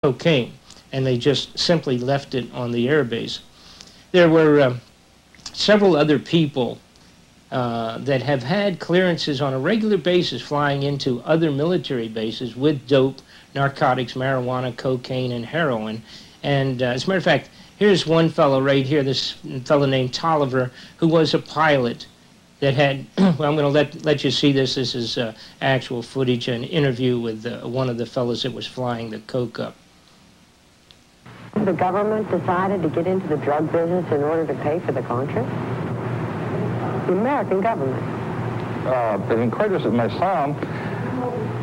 cocaine, and they just simply left it on the airbase. There were several other people that have had clearances on a regular basis flying into other military bases with dope, narcotics, marijuana, cocaine, and heroin. And as a matter of fact, here's one fellow right here, this fellow named Tolliver, who was a pilot that had, well, I'm going to let you see this. This is actual footage, an interview with one of the fellows that was flying the coke up. The government decided to get into the drug business in order to pay for the Contras? The American government. As incredulous as it may sound,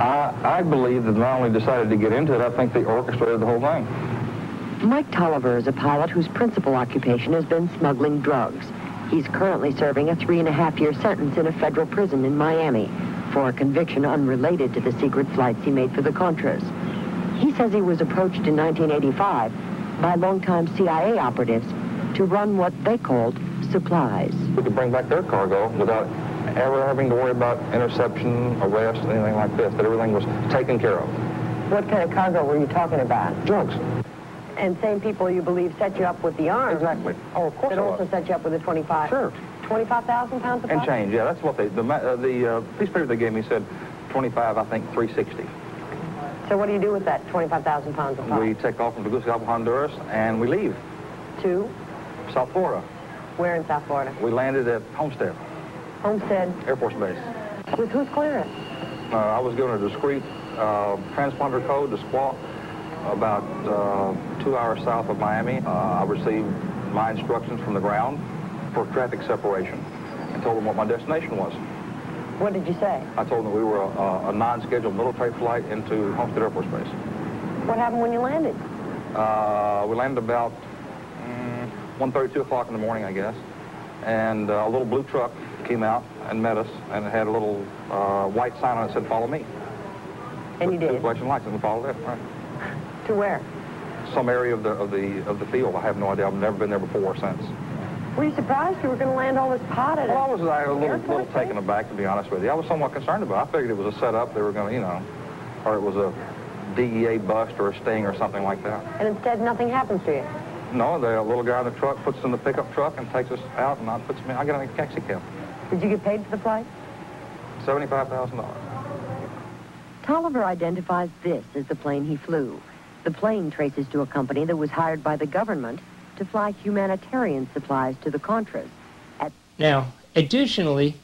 I believe that not only decided to get into it, I think they orchestrated the whole thing. Mike Tolliver is a pilot whose principal occupation has been smuggling drugs. He's currently serving a 3.5-year sentence in a federal prison in Miami for a conviction unrelated to the secret flights he made for the Contras. He says he was approached in 1985 by longtime CIA operatives to run what they called supplies. We could bring back their cargo without ever having to worry about interception, arrest, anything like this, that everything was taken care of. What kind of cargo were you talking about? Drugs. And same people you believe set you up with the arms. Exactly. Oh, of course. That also set you up with the 25. Sure. 25,000 pounds of and pot? change. Yeah, that's what the piece of paper they gave me said 25, I think 360. So what do you do with that 25,000 pounds of pot? We take off from Tegucigalpa, Honduras, and we leave. To? South Florida. Where in South Florida? We landed at Homestead. Homestead? Air Force Base. With whose clearance? I was given a discreet transponder code to Squawk about 2 hours south of Miami. I received my instructions from the ground for traffic separation and told them what my destination was. What did you say? I told them that we were a non-scheduled military flight into Homestead Air Force Base. What happened when you landed? We landed about 1:30, 2 o'clock in the morning, I guess. And a little blue truck came out and met us, and it had a little white sign on it that said, "Follow me." And you did? Two flashing lights, and we followed it, right. To where? Some area of the field. I have no idea. I've never been there before or since. Were you surprised you were going to land all this pot at it? Well, I was a little taken aback, to be honest with you. I was somewhat concerned about it. I figured it was a setup. They were going to, you know, or it was a DEA bust or a sting or something like that. And instead, nothing happens to you? No, the little guy in the truck puts us in the pickup truck and takes us out, and I get in a taxi cab. Did you get paid for the flight? $75,000. Tolliver identifies this as the plane he flew. The plane traces to a company that was hired by the government to fly humanitarian supplies to the Contras. Now, additionally,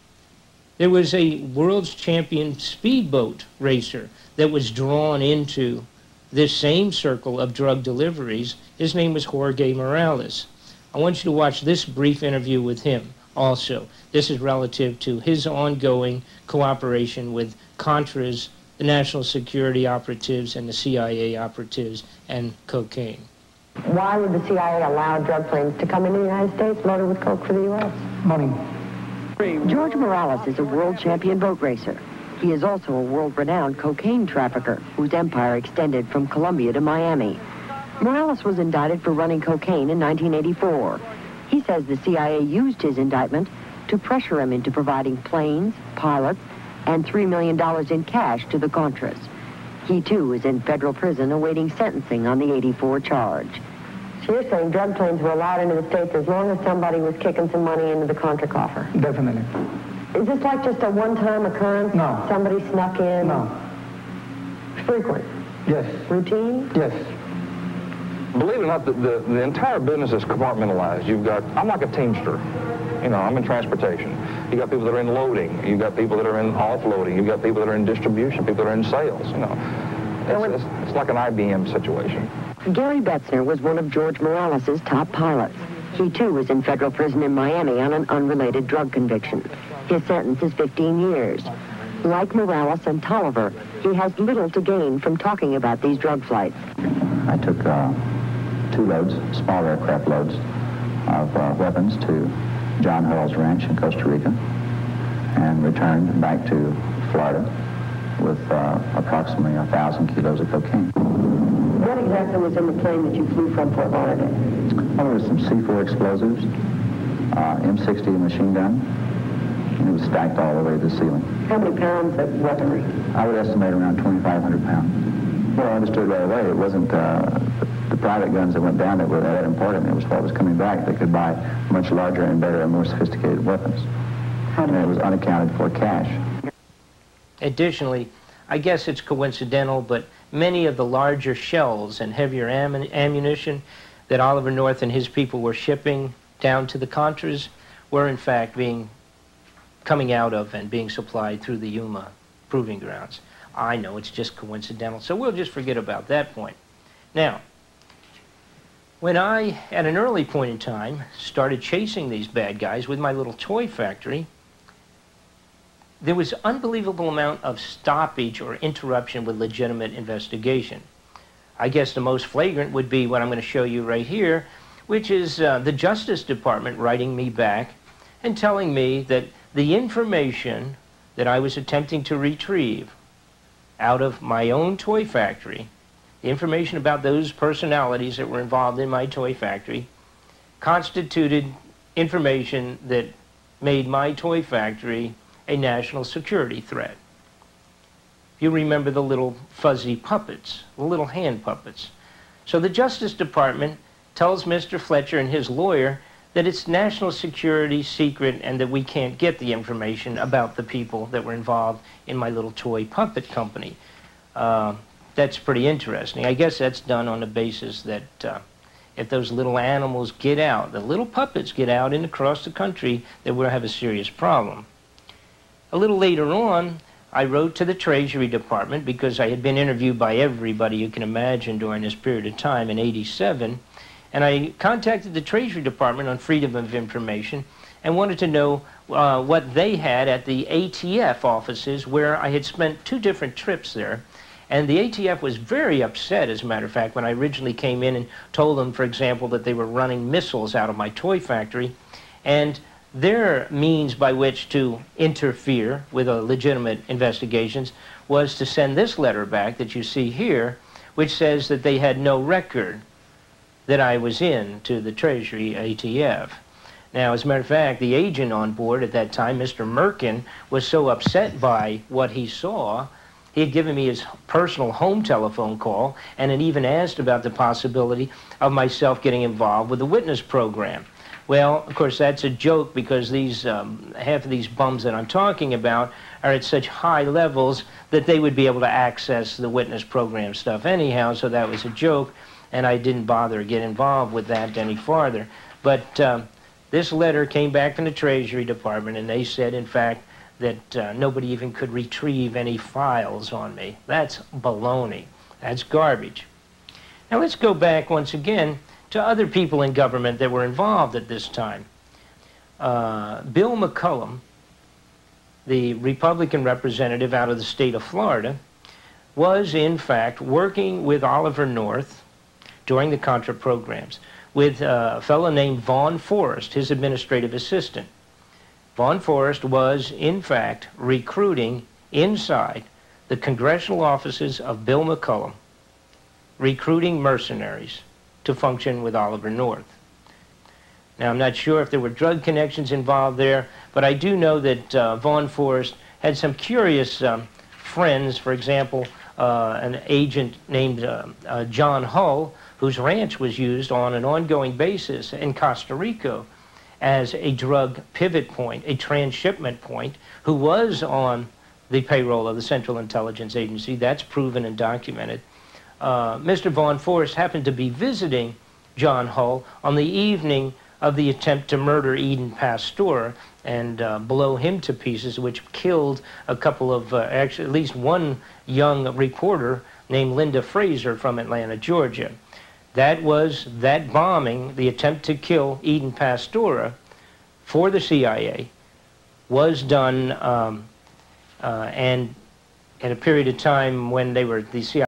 there was a world's champion speedboat racer that was drawn into this same circle of drug deliveries. His name was Jorge Morales. I want you to watch this brief interview with him also. This is relative to his ongoing cooperation with Contras, the national security operatives, and the CIA operatives, and cocaine. Why would the CIA allow drug planes to come into the United States loaded with coke for the U.S.? Money. George Morales is a world champion boat racer. He is also a world-renowned cocaine trafficker whose empire extended from Colombia to Miami. Morales was indicted for running cocaine in 1984. He says the CIA used his indictment to pressure him into providing planes, pilots, and $3 million in cash to the Contras. He, too, is in federal prison awaiting sentencing on the 84 charge. So you're saying drug planes were allowed into the States as long as somebody was kicking some money into the Contra coffer? Definitely. Is this like just a one-time occurrence? No. Somebody snuck in? No. Frequent? Yes. Routine? Yes. Believe it or not, the entire business is compartmentalized. I'm like a teamster. You know, I'm in transportation. You got people that are in loading. You got people that are in offloading. You got people that are in distribution. People that are in sales. You know, it's like an IBM situation. Gary Betzner was one of George Morales' top pilots. He, too, was in federal prison in Miami on an unrelated drug conviction. His sentence is 15 years. Like Morales and Tolliver, he has little to gain from talking about these drug flights. I took 2 loads, small aircraft loads, of weapons to John Hurl's ranch in Costa Rica and returned back to Florida with approximately 1,000 kilos of cocaine. What exactly was in the plane that you flew from Fort Lauderdale? Well, there was some C4 explosives, M60 machine gun, and it was stacked all the way to the ceiling. How many pounds of weaponry? I would estimate around 2,500 pounds. Well, I understood right away. It wasn't the private guns that went down that were that important. It was what was coming back. They could buy much larger and better and more sophisticated weapons. And it was unaccounted for cash. Additionally, I guess it's coincidental, but many of the larger shells and heavier ammunition that Oliver North and his people were shipping down to the Contras were in fact coming out of and being supplied through the Yuma proving grounds. I know it's just coincidental, so we'll just forget about that point. Now, when I, at an early point in time, started chasing these bad guys with my little toy factory, there was unbelievable amount of stoppage or interruption with legitimate investigation. I guess the most flagrant would be what I'm going to show you right here, which is the Justice Department writing me back and telling me that the information that I was attempting to retrieve out of my own toy factory, the information about those personalities that were involved in my toy factory, constituted information that made my toy factory a national security threat. If you remember the little fuzzy puppets, the little hand puppets. So the Justice Department tells Mr. Fletcher and his lawyer that it's national security secret and that we can't get the information about the people that were involved in my little toy puppet company. That's pretty interesting. I guess that's done on the basis that if those little animals get out, the little puppets get out and across the country, that we'll have a serious problem. A little later on, I wrote to the Treasury Department because I had been interviewed by everybody you can imagine during this period of time in '87, and I contacted the Treasury Department on Freedom of Information and wanted to know what they had at the ATF offices where I had spent 2 different trips there. And the ATF was very upset, as a matter of fact, when I originally came in and told them, for example, that they were running missiles out of my toy factory. And their means by which to interfere with legitimate investigations was to send this letter back that you see here, which says that they had no record that I was in to the Treasury ATF. Now, as a matter of fact, the agent on board at that time, Mr. Merkin, was so upset by what he saw, he had given me his personal home telephone call and had even asked about the possibility of myself getting involved with the witness program. Well, of course, that's a joke because these half of these bums that I'm talking about are at such high levels that they would be able to access the witness program stuff anyhow, so that was a joke, and I didn't bother to get involved with that any farther. But this letter came back from the Treasury Department, and they said, in fact, that nobody even could retrieve any files on me. That's baloney. That's garbage. Now let's go back once again to other people in government that were involved at this time. Bill McCullum, the Republican representative out of the state of Florida, was in fact working with Oliver North during the Contra programs with a fellow named Vaughn Forrest, his administrative assistant. Vaughn Forrest was, in fact, recruiting inside the congressional offices of Bill McCullum, recruiting mercenaries to function with Oliver North. Now, I'm not sure if there were drug connections involved there, but I do know that Vaughn Forrest had some curious friends. For example, an agent named John Hull, whose ranch was used on an ongoing basis in Costa Rica as a drug pivot point, a transshipment point, who was on the payroll of the Central Intelligence Agency. That's proven and documented. Mr. Vaughn Forrest happened to be visiting John Hull on the evening of the attempt to murder Eden Pasteur and blow him to pieces, which killed a couple of, actually at least one young reporter named Linda Fraser from Atlanta, Georgia. That bombing, the attempt to kill Eden Pasteur for the CIA, was done and at a period of time when the CIA